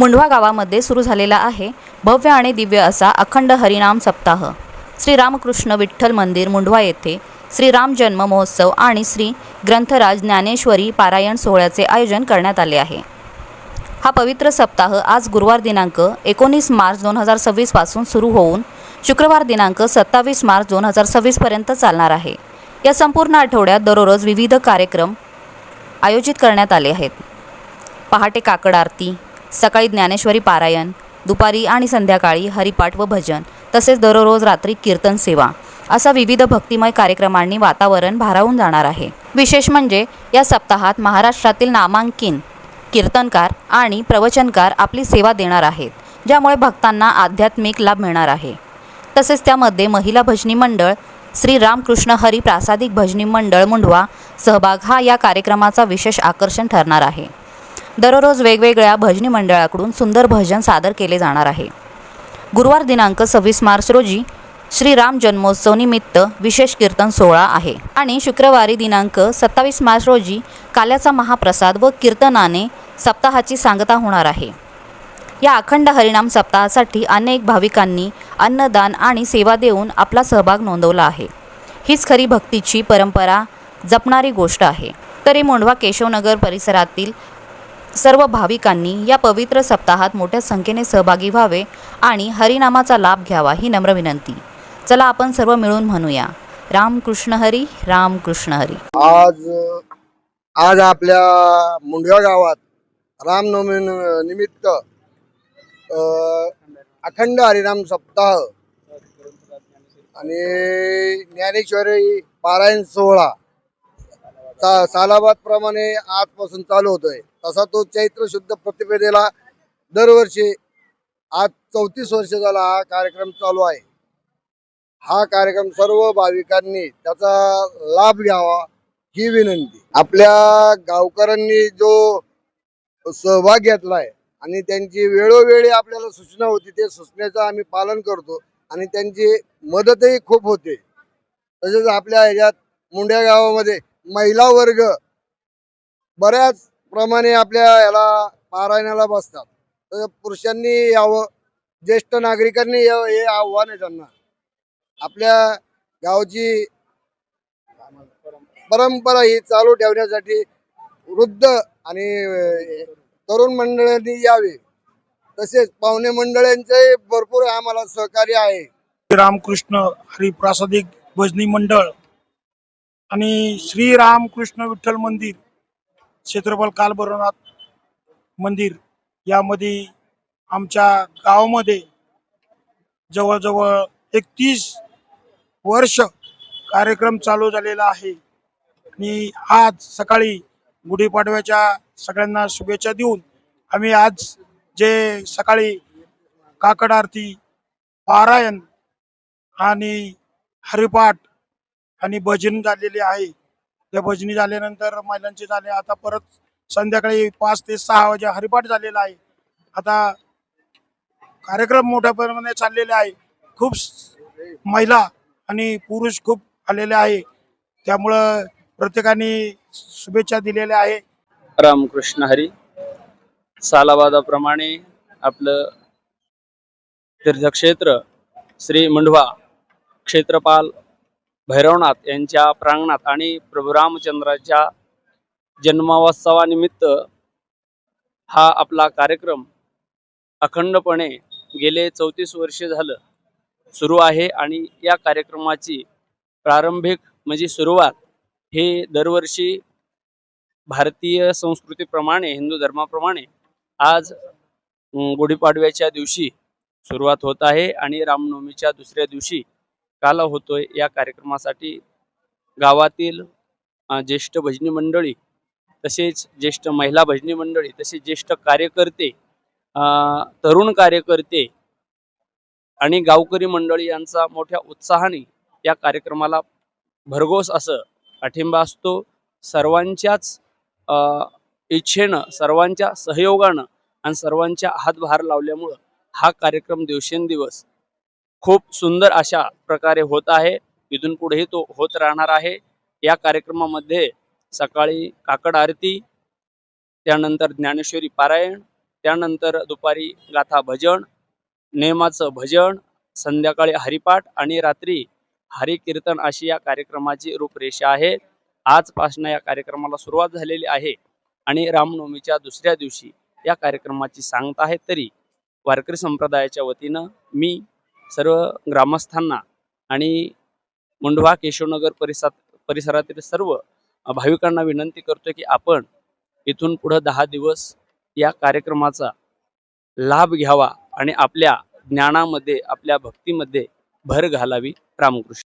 मुंढवा गावामध्ये सुरू झालेला आहे भव्य आणि दिव्य असा अखंड हरिनाम सप्ताह। श्री रामकृष्ण विठ्ठल मंदिर मुंढवा येथे श्री राम जन्म महोत्सव आणि श्री ग्रंथराज ज्ञानेश्वरी पारायण सोहळ्याचे आयोजन करण्यात आले आहे। हा पवित्र सप्ताह आज गुरुवार दिनांक 19 मार्च 2026 पासून सुरू होऊन शुक्रवार दिनांक 27 मार्च 2026 पर्यंत चालणार आहे। या संपूर्ण आठवड्यात दररोज विविध कार्यक्रम आयोजित करण्यात आले आहेत। पहाटे काकड आरती, सकाळी ज्ञानेश्वरी पारायण, दुपारी आणि संध्याकाळी हरिपाठ व भजन, तसेच दररोज रात्री कीर्तन सेवा असा विविध भक्तिमय कार्यक्रमांनी वातावरण भारावून जाणार आहे। विशेष म्हणजे या सप्ताहात महाराष्ट्रातील नामांकित कीर्तनकार आणि प्रवचनकार आपली सेवा देणार आहेत, ज्यामुळे भक्तांना आध्यात्मिक लाभ मिळणार आहे। तसेच त्यामध्ये महिला भजनी मंडळ श्री रामकृष्ण हरी प्रासादिक भजनी मंडळ मुंढवा सहभाग हा या कार्यक्रमाचा विशेष आकर्षण ठरणार आहे। दररोज वेगवेगळ्या भजनी मंडळाकडून सुंदर भजन सादर केले जाणार आहे। गुरुवार दिनांक 26 मार्च रोजी श्री राम जन्मोत्सव निमित्त विशेष कीर्तन सोहळा आहे आणि शुक्रवारी दिनांक 27 मार्च रोजी काल्याचा महाप्रसाद व कीर्तनाने सप्ताहाची सांगता होणार आहे। या अखंड हरिनाम सप्ताहासाठी अनेक भाविकांनी अन्नदान आणि सेवा देऊन आपला सहभाग नोंदवला आहे। हीच खरी भक्तीची परंपरा जपणारी गोष्ट आहे। तरी मुंढवा केशवनगर परिसरातील सर्व भाविकांनी या पवित्र सप्ताहात मोठ्या संख्येने सहभागी व्हावे आणि हरिनामाचा लाभ घ्यावा ही नम्र विनंती। चला आपण सर्व मिळून म्हणूया, रामकृष्ण हरी, रामकृष्ण हरी। आज आपल्या मुंढवा गावात रामनवमी निमित्त अखंड हरिनाम सप्ताह आणि ज्ञानेश्वरी पारायण सोहळा सालाबाद प्रमाणे आजपासून चालू होतोय। तसा तो चैत्र शुद्ध प्रतिपदेला दरवर्षी आज 34 वर्ष झाला हा कार्यक्रम चालू आहे। हा कार्यक्रम सर्व भाविकांनी त्याचा लाभ घ्यावा ही विनंती। आपल्या गावकऱ्यांनी जो सहभाग घेतलाय आणि त्यांची वेळोवेळी आपल्याला सूचना होती, ते सूचनेचं आम्ही पालन करतो आणि त्यांची मदतही खूप होते। तसेच आपल्या ह्याच्यात मुंढ्या गावामध्ये महिला वर्ग बऱ्याच प्रमाणे आपल्या याला पारायणाला बसतात। तर पुरुषांनी यावं, ज्येष्ठ नागरिकांनी यावं हे आव्हान आहे त्यांना। आपल्या गावची परंपरा ही चालू ठेवण्यासाठी वृद्ध आणि तरुण मंडळांनी यावे, तसेच पाहुणे मंडळांचे भरपूर आम्हाला सहकार्य आहे। रामकृष्ण हरी प्रासादिक भजनी मंडळ आणि श्री रामकृष्ण विठ्ठल मंदिर क्षेत्रफळ कालभैरवनाथ मंदिर यामध्ये आमच्या गावामध्ये जवळजवळ 31 वर्ष कार्यक्रम चालू झालेला आहे आणि आज सकाळी गुढीपाडव्याच्या सगळ्यांना शुभेच्छा देऊन आम्ही आज जे सकाळी काकड आरती, पारायण आणि हरिपाठ आणि भजन झालेले आहे। त्या भजनी झाल्यानंतर महिलांचे झाले, आता परत संध्याकाळी 5 ते 6 वाजे हरिपाठ झालेला आहे। आता कार्यक्रम मोठ्या प्रमाणात चाललेले आहे। खूप महिला आणि पुरुष खूप आलेले आहे, त्यामुळं प्रत्येकाने शुभेच्छा दिलेल्या आहे। रामकृष्ण हरी। सालाबादाप्रमाणे आपलं तीर्थक्षेत्र श्री मुंढवा क्षेत्रपाल भैरवनाथ यांच्या प्रांगणात आणि प्रभू रामचंद्राच्या जन्मोत्सवानिमित्त हा आपला कार्यक्रम अखंडपणे गेले 34 वर्षे झालं सुरू आहे आणि या कार्यक्रमाची प्रारंभिक म्हणजे सुरुवात हे दरवर्षी भारतीय संस्कृतीप्रमाणे, हिंदू धर्माप्रमाणे आज गुढीपाडव्याच्या दिवशी सुरुवात होत आहे आणि रामनवमीच्या दुसऱ्या दिवशी काला होतोय। या कार्यक्रमासाठी गावातील ज्येष्ठ भजनी मंडळी, तसेच ज्येष्ठ महिला भजनी मंडळी, तसेच ज्येष्ठ कार्यकर्ते, तरुण कार्यकर्ते आणि गावकरी मंडळी यांचा मोठ्या उत्साहाने या कार्यक्रमाला भरघोस असं पाठिंबा असतो। सर्वांच्याच इच्छेनं, सर्वांच्या सहयोगानं आणि सर्वांच्या हातभार लावल्यामुळं हा कार्यक्रम दिवसेंदिवस खूप सुंदर अशा प्रकारे होत आहे। इथून पुढेही तो होत राहणार आहे। या कार्यक्रमामध्ये सकाळी काकड आरती, त्यानंतर ज्ञानेश्वरी पारायण, त्यानंतर दुपारी गाथा भजन, नेमाचं भजन, संध्याकाळी हरिपाठ आणि रात्री हरिकीर्तन अशी या कार्यक्रमाची रूपरेषा आहे. आजपासून या कार्यक्रमाला सुरुवात झालेली आहे आणि रामनवमीच्या दुसऱ्या दिवशी या कार्यक्रमाची सांगता आहे. तरी वारकरी संप्रदायाच्या वतीनं मी सर्व ग्रामस्थांना आणि मुंढवा केशवनगर परिसरातील सर्व भाविकांना विनंती करतो की आपण इथून पुढे 10 दिवस या कार्यक्रमाचा लाभ घ्यावा आणि आपल्या ज्ञानामध्ये, आपल्या भक्तीमध्ये भर घालावी. रामकृष्ण.